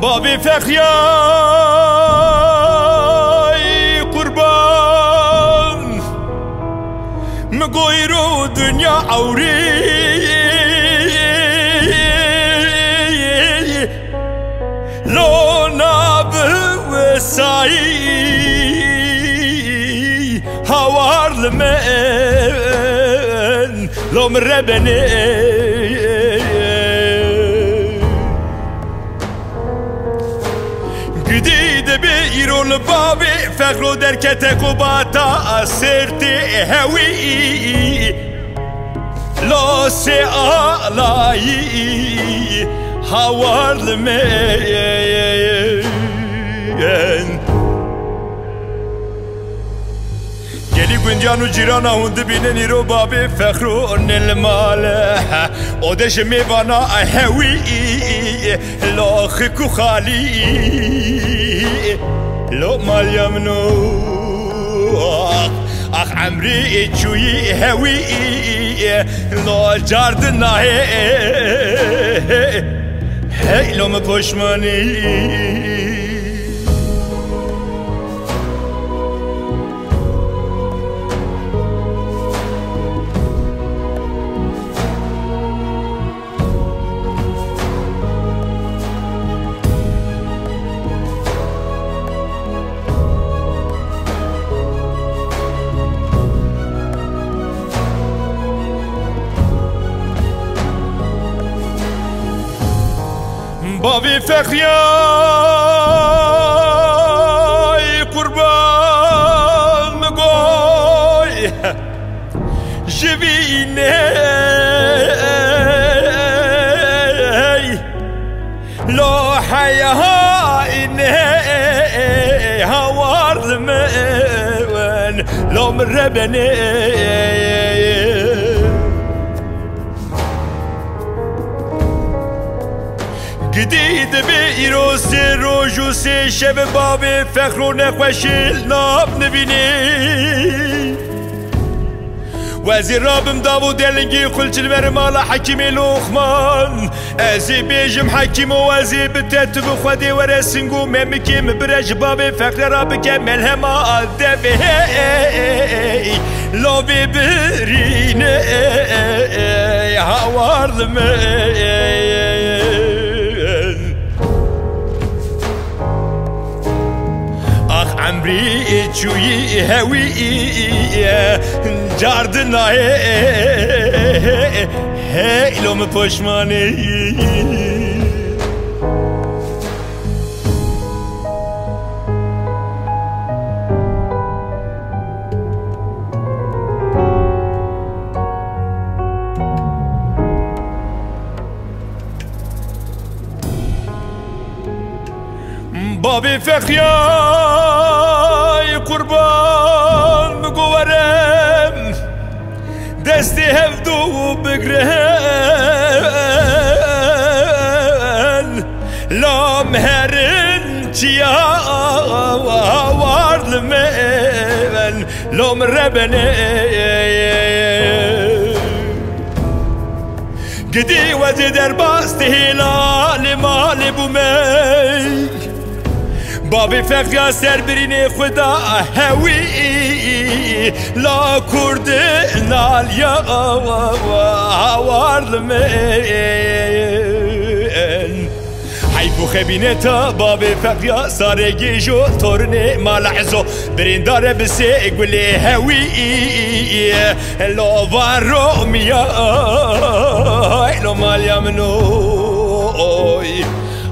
بابي فخياي قربان مقويرو دنيا عوري لو ناب وساي هوار لمن لو مربني جديد بيرول بابي فخرو دركتك وباتا سرتي هوي لو سألاي هوار لمن گلی گنجان و جیران هوند بینه نیرو بابی فخرو نلمال اودش میوانا هوی لاخ کو خالی لو مال یمنو اخ عمری چوی هوی لو جاردنا هی لو مپشمانی بابي فخياي قربان مقوي جبيني لو حيايني هوار لمن لو مربني جديد بيرو سيرو جو سي شب بابي فخرو نخوشيل ناب نبيني وزير رابم داو دلنجي خلت المرمال حكيمي لوخمان ازي بيجم حكيم وازي بتت بخودي ورسنجو ممكي مبرج بابي فخر رابك ملهما الدفي لو بيبريني هوار لمي عمري تشوي هوي جاردنا هي لو مپشمانی بابي فخياي قربان مقورم دستي هفدو بقرن لا مهرن تيا وار لمن لو مربني قدي وزي درباستي هلال مالي بومي بابي فخيا سر بريني خدا هوي لا كرد ناليا هوار لمن حيفو خبينتا بابي فخيا ساري جو تورني مالحزو برين دار بسي قولي هوي لو فارو ميا لو ماليا منوي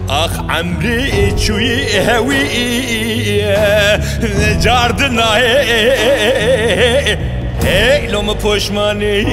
اخ عمري تشوي هوي جاردنا هي لو مپشمانی